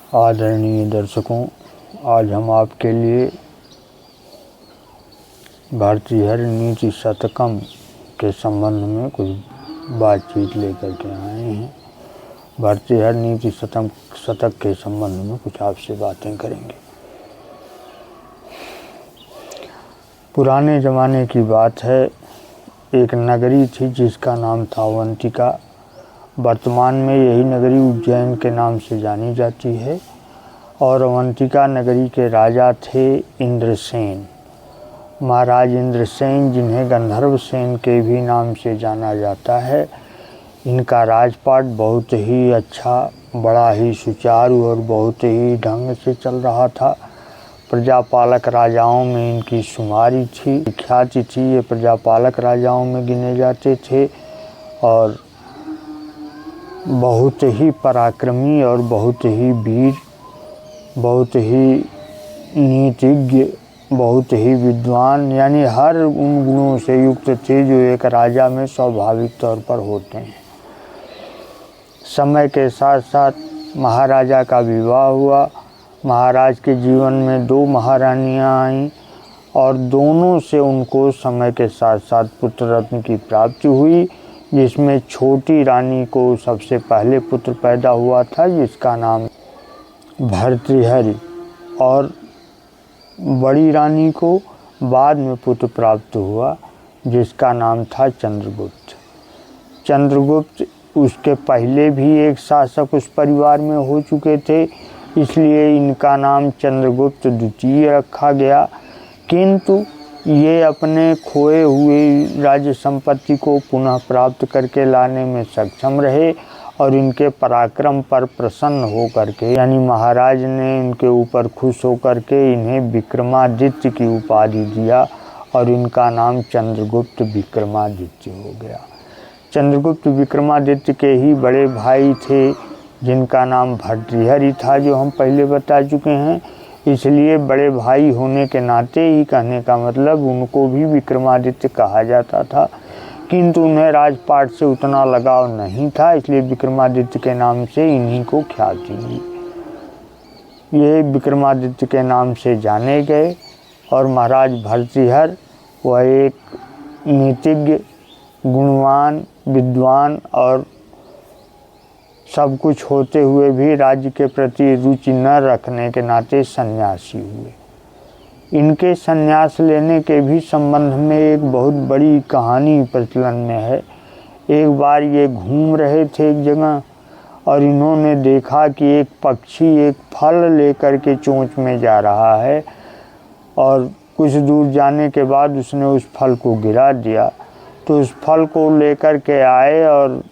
आदरणीय दर्शकों, आज हम आपके लिए भर्तृहरि नीति शतकम के संबंध में कुछ बातचीत लेकर के आए हैं। भर्तृहरि नीति शतक के संबंध में कुछ आपसे बातें करेंगे। पुराने ज़माने की बात है, एक नगरी थी जिसका नाम था अवंतिका। वर्तमान में यही नगरी उज्जैन के नाम से जानी जाती है और अवंतिका नगरी के राजा थे इंद्रसेन। महाराज इंद्रसेन, जिन्हें गंधर्व सेन के भी नाम से जाना जाता है। इनका राजपाट बहुत ही अच्छा, बड़ा ही सुचारू और बहुत ही ढंग से चल रहा था। प्रजापालक राजाओं में इनकी शुमारी थी, ख्याति थी। ये प्रजापालक राजाओं में गिने जाते थे और बहुत ही पराक्रमी और बहुत ही वीर, बहुत ही नीतिज्ञ, बहुत ही विद्वान, यानी हर उन गुणों से युक्त थे जो एक राजा में स्वाभाविक तौर पर होते हैं। समय के साथ साथ महाराजा का विवाह हुआ। महाराज के जीवन में 2 महारानियां आईं और दोनों से उनको समय के साथ साथ पुत्र रत्न की प्राप्ति हुई, जिसमें छोटी रानी को सबसे पहले पुत्र पैदा हुआ था जिसका नाम भर्तृहरि, और बड़ी रानी को बाद में पुत्र प्राप्त हुआ जिसका नाम था चंद्रगुप्त। चंद्रगुप्त उसके पहले भी एक शासक उस परिवार में हो चुके थे, इसलिए इनका नाम चंद्रगुप्त द्वितीय रखा गया। किंतु ये अपने खोए हुए राज्य संपत्ति को पुनः प्राप्त करके लाने में सक्षम रहे और इनके पराक्रम पर प्रसन्न हो करके, यानी महाराज ने इनके ऊपर खुश होकर के इन्हें विक्रमादित्य की उपाधि दिया और इनका नाम चंद्रगुप्त विक्रमादित्य हो गया। चंद्रगुप्त विक्रमादित्य के ही बड़े भाई थे जिनका नाम भर्तृहरि था, जो हम पहले बता चुके हैं। इसलिए बड़े भाई होने के नाते ही कहने का मतलब उनको भी विक्रमादित्य कहा जाता था, किंतु उन्हें राजपाट से उतना लगाव नहीं था, इसलिए विक्रमादित्य के नाम से इन्हीं को ख्याति मिली। ये विक्रमादित्य के नाम से जाने गए और महाराज भर्तृहरि वह एक नीतिज्ञ, गुणवान, विद्वान और सब कुछ होते हुए भी राज्य के प्रति रुचि न रखने के नाते सन्यासी हुए। इनके सन्यास लेने के भी संबंध में एक बहुत बड़ी कहानी प्रचलन में है। एक बार ये घूम रहे थे एक जगह और इन्होंने देखा कि एक पक्षी एक फल लेकर के चोंच में जा रहा है और कुछ दूर जाने के बाद उसने उस फल को गिरा दिया। तो उस फल को लेकर के आए और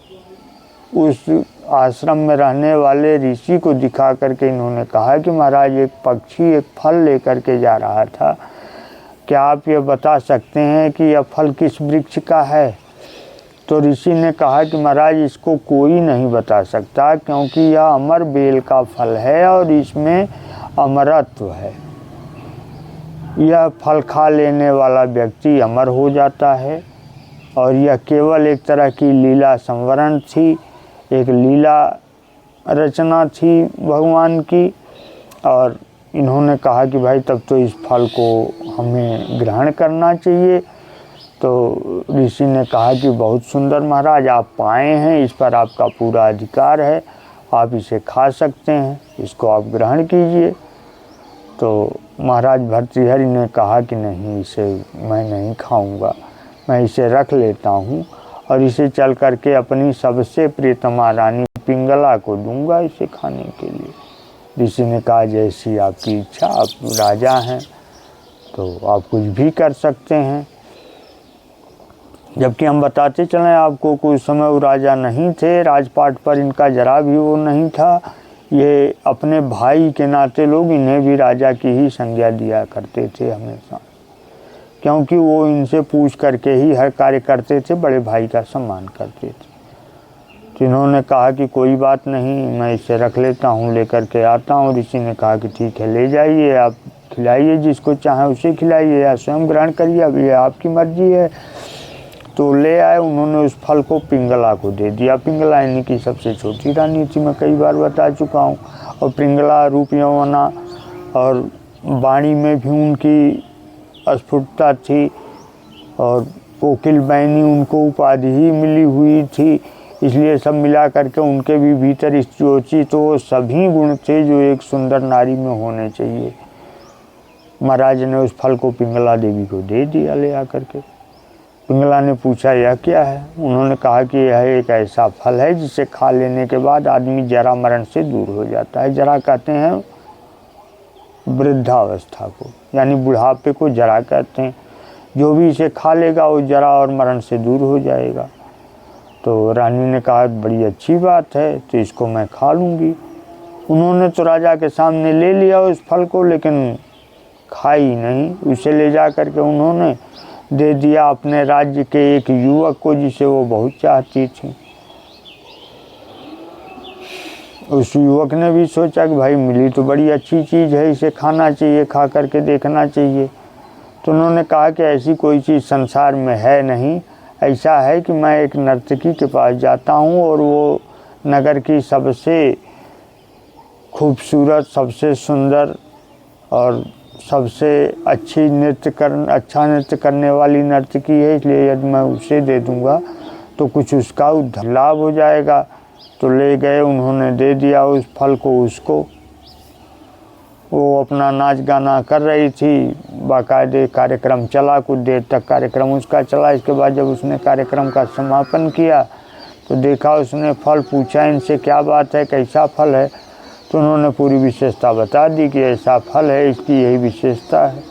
उस आश्रम में रहने वाले ऋषि को दिखा करके इन्होंने कहा कि महाराज, एक पक्षी एक फल लेकर के जा रहा था, क्या आप ये बता सकते हैं कि यह फल किस वृक्ष का है? तो ऋषि ने कहा कि महाराज, इसको कोई नहीं बता सकता क्योंकि यह अमर बेल का फल है और इसमें अमरत्व है। यह फल खा लेने वाला व्यक्ति अमर हो जाता है और यह केवल एक तरह की लीला संवरण थी, एक लीला रचना थी भगवान की। और इन्होंने कहा कि भाई तब तो इस फल को हमें ग्रहण करना चाहिए। तो ऋषि ने कहा कि बहुत सुंदर महाराज, आप पाए हैं, इस पर आपका पूरा अधिकार है, आप इसे खा सकते हैं, इसको आप ग्रहण कीजिए। तो महाराज भर्तृहरि ने कहा कि नहीं, इसे मैं नहीं खाऊंगा, मैं इसे रख लेता हूँ और इसे चल करके अपनी सबसे प्रियतमा रानी पिंगला को दूंगा इसे खाने के लिए। ऋषि ने कहा, जैसी आपकी इच्छा, आप राजा हैं तो आप कुछ भी कर सकते हैं। जबकि हम बताते चलें आपको, कुछ समय वो राजा नहीं थे, राजपाट पर इनका जरा भी वो नहीं था। ये अपने भाई के नाते लोग इन्हें भी राजा की ही संज्ञा दिया करते थे हमेशा, क्योंकि वो इनसे पूछ करके ही हर कार्य करते थे, बड़े भाई का सम्मान करते थे। तो इन्होंने कहा कि कोई बात नहीं, मैं इसे रख लेता हूँ, लेकर के आता हूँ। ऋषि ने कहा कि ठीक है, ले जाइए, आप खिलाइए, जिसको चाहे उसे खिलाइए या स्वयं ग्रहण करिए, अब ये आपकी मर्जी है। तो ले आए, उन्होंने उस फल को पिंगला को दे दिया। पिंगला यानी कि सबसे छोटी रानी थी, मैं कई बार बता चुका हूँ। और पिंगला रूप यौवना और वाणी में भी उनकी स्फुटता थी और कोकिल बैनी उनको उपाधि ही मिली हुई थी, इसलिए सब मिला करके उनके भी भीतर स्त्रीयोचित तो सभी गुण थे जो एक सुंदर नारी में होने चाहिए। महाराज ने उस फल को पिंगला देवी को दे दिया ले आकर के। पिंगला ने पूछा यह क्या है? उन्होंने कहा कि यह एक ऐसा फल है जिसे खा लेने के बाद आदमी जरा मरण से दूर हो जाता है। जरा कहते हैं वृद्धावस्था को, यानी बुढ़ापे को जरा कहते हैं। जो भी इसे खा लेगा वो जरा और मरण से दूर हो जाएगा। तो रानी ने कहा बड़ी अच्छी बात है, तो इसको मैं खा लूँगी। उन्होंने तो राजा के सामने ले लिया उस फल को, लेकिन खाई नहीं। उसे ले जा कर के उन्होंने दे दिया अपने राज्य के एक युवक को जिसे वो बहुत चाहती थी। उस युवक ने भी सोचा कि भाई मिली तो बड़ी अच्छी चीज़ है, इसे खाना चाहिए, खा करके देखना चाहिए। तो उन्होंने कहा कि ऐसी कोई चीज़ संसार में है नहीं। ऐसा है कि मैं एक नर्तकी के पास जाता हूँ और वो नगर की सबसे खूबसूरत, सबसे सुंदर और सबसे अच्छा नृत्य करने वाली नर्तकी है, इसलिए यदि मैं उसे दे दूंगा तो कुछ उसका लाभ हो जाएगा। तो ले गए, उन्होंने दे दिया उस फल को उसको। वो अपना नाच गाना कर रही थी, बाकायदे कार्यक्रम चला, कुछ देर तक कार्यक्रम उसका चला। इसके बाद जब उसने कार्यक्रम का समापन किया तो देखा उसने फल, पूछा इनसे क्या बात है, कैसा फल है? तो उन्होंने पूरी विशेषता बता दी कि ऐसा फल है, इसकी यही विशेषता है।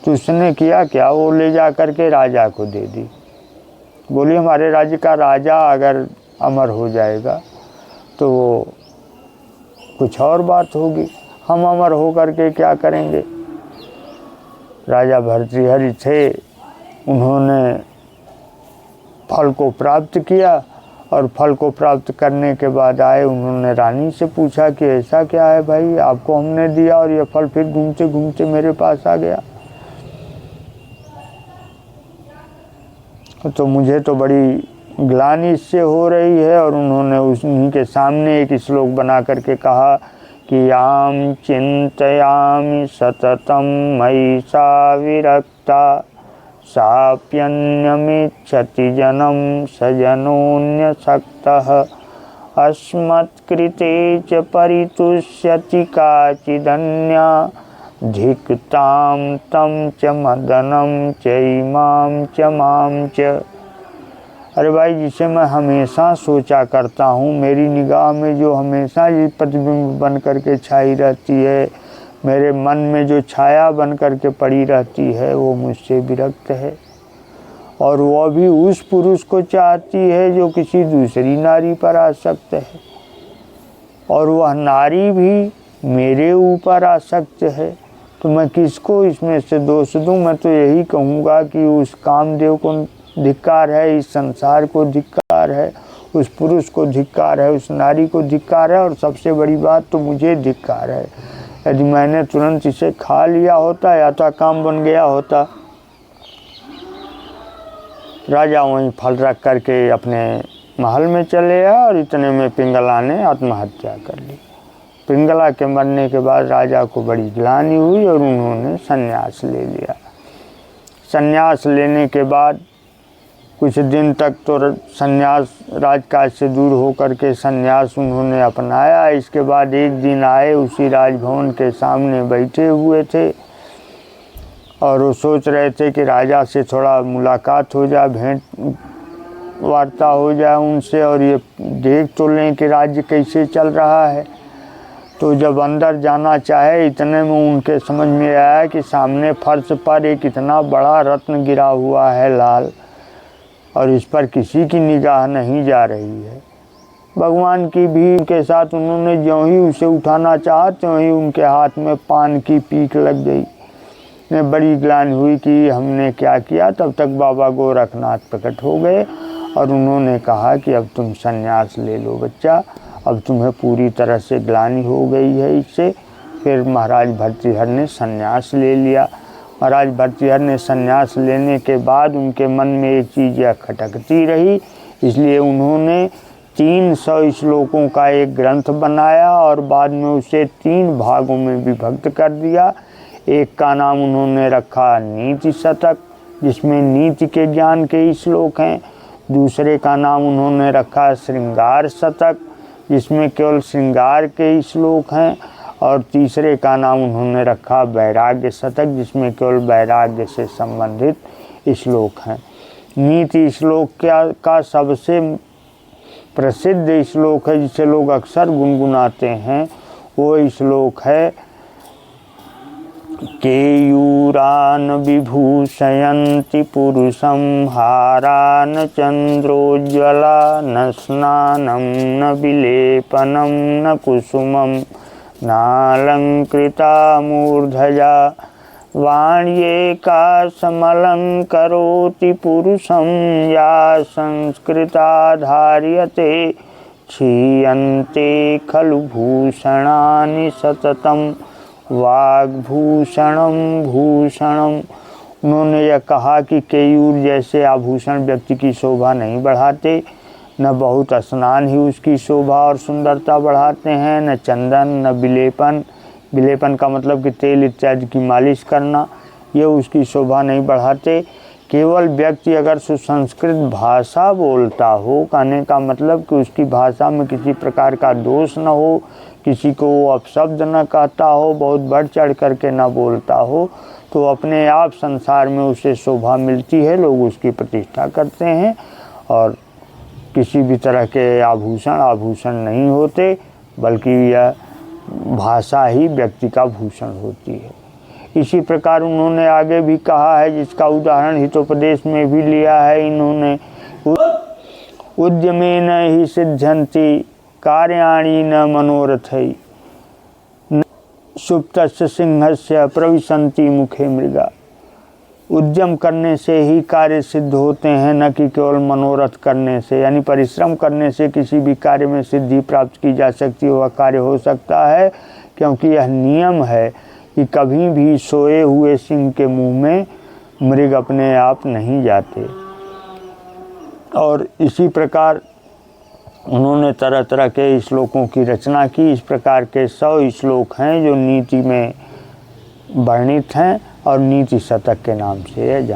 तो उसने किया क्या, वो ले जा कर के राजा को दे दी। बोली हमारे राज्य का राजा अगर अमर हो जाएगा तो वो कुछ और बात होगी, हम अमर हो कर के क्या करेंगे? राजा भर्तृहरि थे, उन्होंने फल को प्राप्त किया और फल को प्राप्त करने के बाद आए। उन्होंने रानी से पूछा कि ऐसा क्या है भाई, आपको हमने दिया और यह फल फिर घूमते घूमते मेरे पास आ गया। तो मुझे तो बड़ी ग्लानि इससे हो रही है। और उन्होंने उन्हीं के सामने एक श्लोक बना करके कहा कि याम चिंतयामि सततम मयि सा विरक्ता साप्यन्यमिच्छति जनम सजनोऽन्यसक्तः अस्मत्कृते च परितुष्यति काचिदन्या धिक्तां तं च मदनं चैमां च मां च। अरे भाई, जिसे मैं हमेशा सोचा करता हूँ, मेरी निगाह में जो हमेशा ये प्रतिबिंब बन करके छाई रहती है, मेरे मन में जो छाया बन करके पड़ी रहती है, वो मुझसे विरक्त है। और वह भी उस पुरुष को चाहती है जो किसी दूसरी नारी पर आसक्त है, और वह नारी भी मेरे ऊपर आसक्त है। तो मैं किसको इसमें से दोष दूँ? मैं तो यही कहूँगा कि उस कामदेव को धिक्कार है, इस संसार को धिक्कार है, उस पुरुष को धिक्कार है, उस नारी को धिक्कार है, और सबसे बड़ी बात तो मुझे धिक्कार है। यदि मैंने तुरंत इसे खा लिया होता या तो काम बन गया होता। राजा वहीं फल रख करके अपने महल में चले आए और इतने में पिंगला ने आत्महत्या कर ली। पिंगला के मरने के बाद राजा को बड़ी ग्लानि हुई और उन्होंने संन्यास ले लिया। संन्यास लेने के बाद कुछ दिन तक तो संन्यास, राजकाज से दूर होकर के संन्यास उन्होंने अपनाया। इसके बाद एक दिन आए, उसी राजभवन के सामने बैठे हुए थे और वो सोच रहे थे कि राजा से थोड़ा मुलाकात हो जाए, भेंट वार्ता हो जाए उनसे, और ये देख तो लें कि राज्य कैसे चल रहा है। तो जब अंदर जाना चाहे, इतने में उनके समझ में आया कि सामने फर्श पर एक इतना बड़ा रत्न गिरा हुआ है लाल, और इस पर किसी की निगाह नहीं जा रही है। भगवान की भी उनके साथ उन्होंने ज्यों ही उसे उठाना चाहा, त्यों ही उनके हाथ में पान की पीक लग गई। में बड़ी ग्लानि हुई कि हमने क्या किया। तब तक बाबा गोरखनाथ प्रकट हो गए और उन्होंने कहा कि अब तुम संन्यास ले लो बच्चा, अब तुम्हें पूरी तरह से ग्लानि हो गई है इससे। फिर महाराज भर्तृहरि ने संन्यास ले लिया। महाराज भर्तृहरि ने संन्यास लेने के बाद उनके मन में एक चीज़ यह खटकती रही, इसलिए उन्होंने 300 श्लोकों का एक ग्रंथ बनाया और बाद में उसे 3 भागों में विभक्त कर दिया। एक का नाम उन्होंने रखा नीति शतक, जिसमें नीति के ज्ञान के ही श्लोक हैं। दूसरे का नाम उन्होंने रखा श्रृंगार शतक, जिसमें केवल श्रृंगार के ही श्लोक हैं। और तीसरे का नाम उन्होंने रखा वैराग्य शतक, जिसमें केवल वैराग्य से संबंधित श्लोक हैं। नीति श्लोक का सबसे प्रसिद्ध श्लोक है, जिसे लोग अक्सर गुनगुनाते हैं, वो श्लोक है केयूरान विभूषयन्ति पुरुषं हारान चंद्रोज्ज्वला न स्नानं न विलेपनं न कुसुमं नालंकृता मूर्धजा वाण्येकासमलंकरोति पुरुषं या संस्कृता धार्यते क्षीयन्ते खलु भूषणानि सततं वाग्भूषणं भूषणम। उन्होंने यह कहा कि केयूर जैसे आभूषण व्यक्ति की शोभा नहीं बढ़ाते, न बहुत स्नान ही उसकी शोभा और सुंदरता बढ़ाते हैं, न चंदन न विलेपन, विलेपन का मतलब कि तेल इत्यादि की मालिश करना, ये उसकी शोभा नहीं बढ़ाते। केवल व्यक्ति अगर सुसंस्कृत भाषा बोलता हो, कहने का मतलब कि उसकी भाषा में किसी प्रकार का दोष न हो, किसी को वो अपशब्द न कहता हो, बहुत बढ़ चढ़ करके न बोलता हो, तो अपने आप संसार में उसे शोभा मिलती है, लोग उसकी प्रतिष्ठा करते हैं। और किसी भी तरह के आभूषण नहीं होते, बल्कि यह भाषा ही व्यक्ति का भूषण होती है। इसी प्रकार उन्होंने आगे भी कहा है, जिसका उदाहरण हितोपदेश में भी लिया है इन्होंने, उद्यमेन हि सिद्ध्यन्ति कार्याणि न मनोरथै सुप्तस्य सिंहस्य प्रविशन्ति मुखे मृगा। उद्यम करने से ही कार्य सिद्ध होते हैं, न कि केवल मनोरथ करने से, यानी परिश्रम करने से किसी भी कार्य में सिद्धि प्राप्त की जा सकती है, वह कार्य हो सकता है। क्योंकि यह नियम है कि कभी भी सोए हुए सिंह के मुंह में मृग अपने आप नहीं जाते। और इसी प्रकार उन्होंने तरह तरह के श्लोकों की रचना की। इस प्रकार के 100 श्लोक हैं जो नीति में वर्णित हैं और नीति शतक के नाम से